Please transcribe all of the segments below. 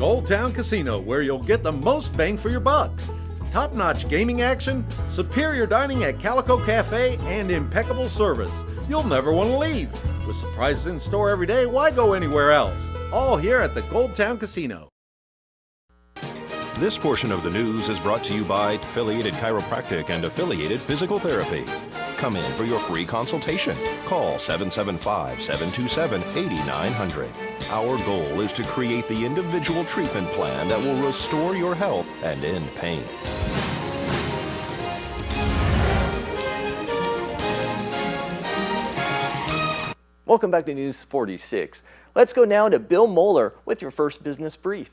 Gold Town Casino, where you'll get the most bang for your bucks. Top-notch gaming action, superior dining at Calico Cafe, and impeccable service. You'll never want to leave. With surprises in store every day, why go anywhere else? All here at the Gold Town Casino. This portion of the news is brought to you by Affiliated Chiropractic and Affiliated Physical Therapy. Come in for your free consultation. Call 775-727-8900. Our goal is to create the individual treatment plan that will restore your health and end pain. Welcome back to News 46. Let's go now to Bill Moeller with your first business brief.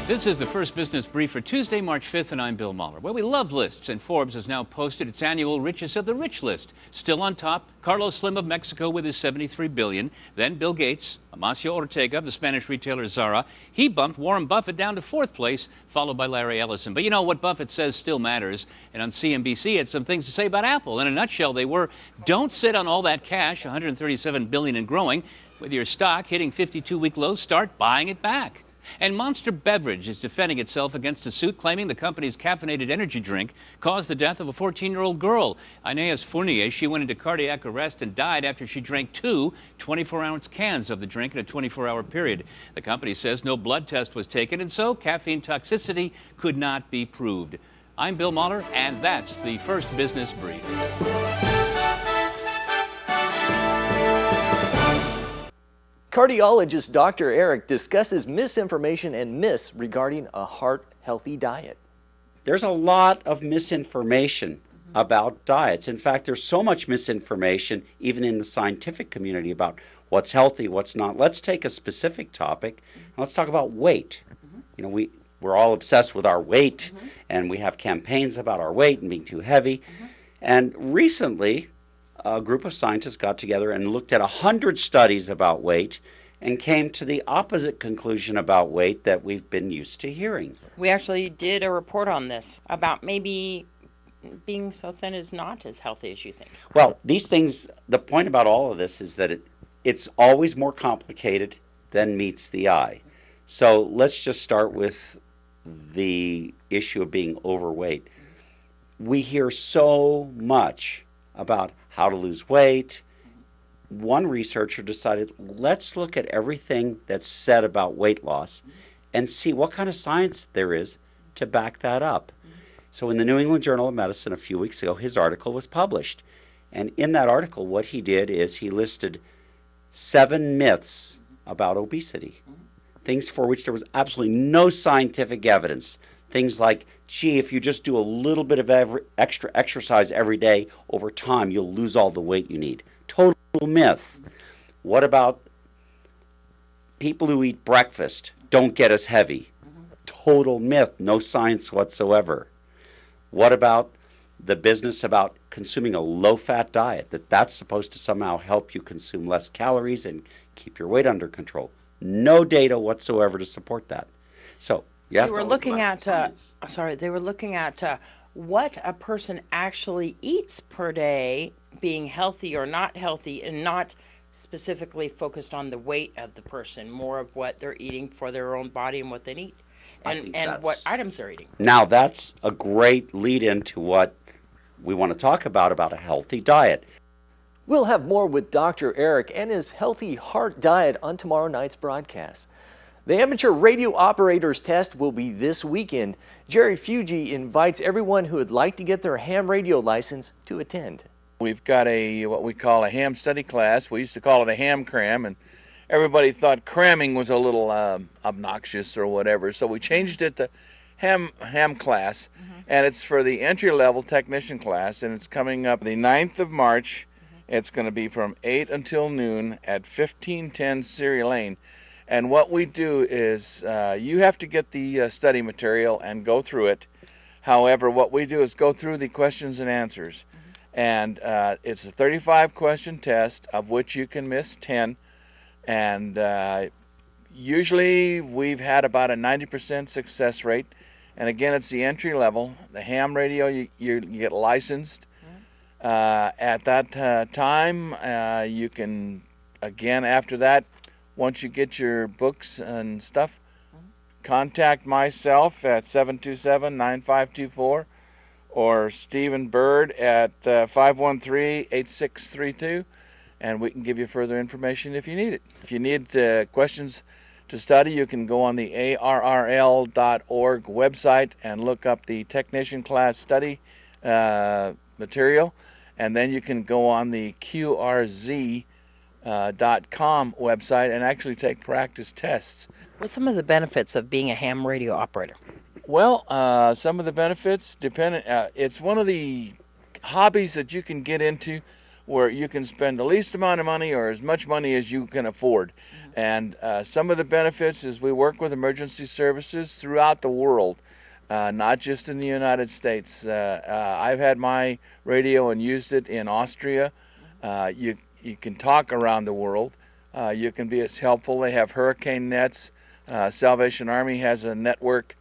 This is the first business brief for Tuesday, March 5th, and I'm Bill Mahler. Well, we love lists, and Forbes has now posted its annual Richest of the Rich list. Still on top, Carlos Slim of Mexico with his $73 billion. Then Bill Gates, Amancio Ortega of the Spanish retailer Zara. He bumped Warren Buffett down to fourth place, followed by Larry Ellison. But you know what Buffett says still matters. And on CNBC, he had some things to say about Apple. In a nutshell, they were, don't sit on all that cash, $137 billion and growing. With your stock hitting 52-week lows, start buying it back. And Monster Beverage is defending itself against a suit claiming the company's caffeinated energy drink caused the death of a 14-year-old girl. Inez Fournier, she went into cardiac arrest and died after she drank two 24-ounce cans of the drink in a 24-hour period. The company says no blood test was taken, and so caffeine toxicity could not be proved. I'm Bill Mahler, and that's the first business brief. Cardiologist Dr. Eric discusses misinformation and myths regarding a heart-healthy diet. There's a lot of misinformation about diets. In fact, there's so much misinformation even in the scientific community about what's healthy, what's not. Let's take a specific topic, and let's talk about weight. You know, we're all obsessed with our weight, and we have campaigns about our weight and being too heavy. And recently, a group of scientists got together and looked at 100 studies about weight and came to the opposite conclusion about weight that we've been used to hearing. We actually did a report on this about maybe being so thin is not as healthy as you think. Well, these things, the point about all of this is that it's always more complicated than meets the eye. So let's just start with the issue of being overweight. We hear so much about how to lose weight. One researcher decided, let's look at everything that's said about weight loss and see what kind of science there is to back that up. So in the New England Journal of Medicine a few weeks ago, his article was published. And in that article, what he did is he listed 7 myths about obesity, things for which there was absolutely no scientific evidence. Things like, gee, if you just do a little bit of extra exercise every day, over time you'll lose all the weight you need. Total myth. What about people who eat breakfast don't get as heavy? Total myth, no science whatsoever. What about the business about consuming a low-fat diet, that's supposed to somehow help you consume less calories and keep your weight under control? No data whatsoever to support that. So they were looking at what a person actually eats per day, being healthy or not healthy, and not specifically focused on the weight of the person, more of what they're eating for their own body and what they need, and what items they're eating. Now that's a great lead into what we want to talk about a healthy diet. We'll have more with Dr. Eric and his healthy heart diet on tomorrow night's broadcast. The amateur radio operators test will be this weekend. Jerry Fugi invites everyone who would like to get their ham radio license to attend. We've got what we call a ham study class. We used to call it a ham cram, and everybody thought cramming was a little obnoxious or whatever, so we changed it to ham class, and it's for the entry-level technician class, and it's coming up the 9th of March. It's going to be from 8 until noon at 1510 Siri Lane. And what we do is you have to get the study material and go through it. However, what we do is go through the questions and answers. And it's a 35-question test, of which you can miss 10. And usually we've had about a 90% success rate. And again, it's the entry level. The ham radio, you get licensed. At that time, you can, again, after that, once you get your books and stuff, contact myself at 727-9524 or Stephen Bird at 513-8632, and we can give you further information if you need it. If you need questions to study, you can go on the ARRL.org website and look up the technician class study material, and then you can go on the QRZ.com website and actually take practice tests. What's some of the benefits of being a ham radio operator? Well, some of the benefits depend. It's one of the hobbies that you can get into where you can spend the least amount of money or as much money as you can afford. And some of the benefits is we work with emergency services throughout the world, not just in the United States. I've had my radio and used it in Austria. You can talk around the world. You can be as helpful. They have hurricane nets. Salvation Army has a network.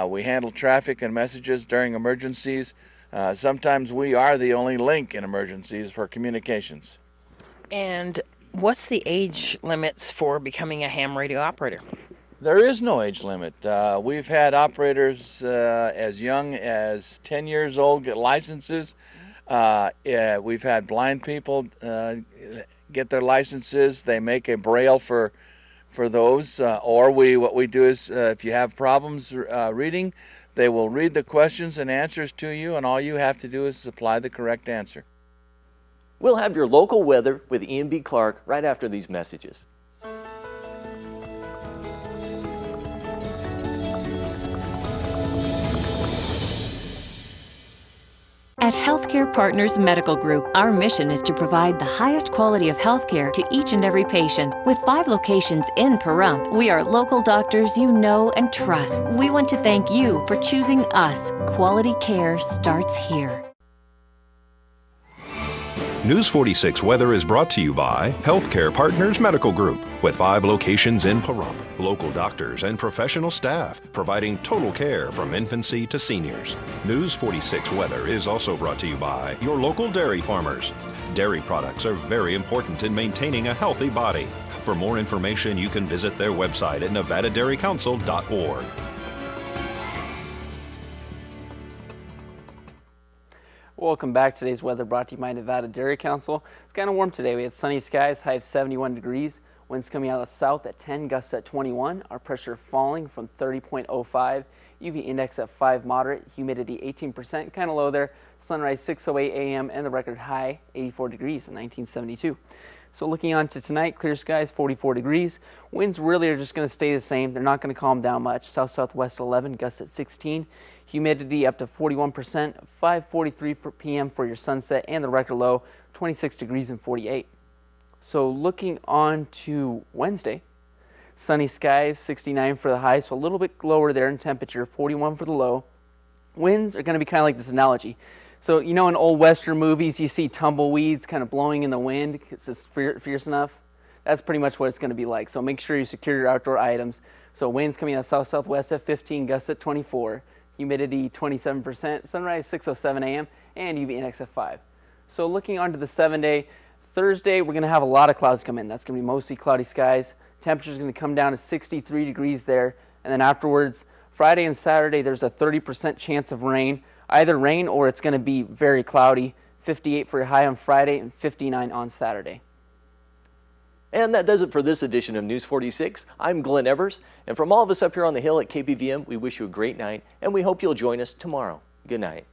We handle traffic and messages during emergencies. Sometimes we are the only link in emergencies for communications. And what's the age limits for becoming a ham radio operator? There is no age limit. We've had operators as young as 10 years old get licenses. We've had blind people get their licenses. They make a braille for those. Or what we do is if you have problems reading, they will read the questions and answers to you, and all you have to do is supply the correct answer. We'll have your local weather with Ian B. Clark right after these messages. At Healthcare Partners Medical Group, our mission is to provide the highest quality of healthcare to each and every patient. With 5 locations in Pahrump, we are local doctors you know and trust. We want to thank you for choosing us. Quality care starts here. News 46 Weather is brought to you by Healthcare Partners Medical Group, with 5 locations in Pahrump. Local doctors and professional staff providing total care from infancy to seniors. News 46 Weather is also brought to you by your local dairy farmers. Dairy products are very important in maintaining a healthy body. For more information, you can visit their website at nevadadairycouncil.org. Welcome back. Today's weather brought to you by Nevada Dairy Council. It's kind of warm today. We had sunny skies, high of 71 degrees. Winds coming out of the south at 10, gusts at 21. Our pressure falling from 30.05. UV index at 5, moderate. Humidity 18%, kind of low there. Sunrise 6:08 a.m. and the record high 84 degrees in 1972. So looking on to tonight, clear skies, 44 degrees. Winds really are just going to stay the same. They're not going to calm down much. South-southwest 11, gusts at 16. Humidity up to 41%, 5:43 p.m. for your sunset, and the record low, 26 degrees and 48. So looking on to Wednesday, sunny skies, 69 for the high, so a little bit lower there in temperature, 41 for the low. Winds are going to be kind of like this analogy. So, you know, in old Western movies, you see tumbleweeds kind of blowing in the wind because it's fierce enough. That's pretty much what it's going to be like. So make sure you secure your outdoor items. So winds coming out south-southwest at 15, gusts at 24. Humidity 27%, sunrise 6:07 a.m. and UV index at 5. So looking onto the 7-day, Thursday we're going to have a lot of clouds come in. That's going to be mostly cloudy skies. Temperature is going to come down to 63 degrees there. And then afterwards, Friday and Saturday, there's a 30% chance of rain. Either rain or it's going to be very cloudy. 58 for your high on Friday and 59 on Saturday. And that does it for this edition of News 46. I'm Glenn Evers, and from all of us up here on the Hill at KPVM, we wish you a great night, and we hope you'll join us tomorrow. Good night.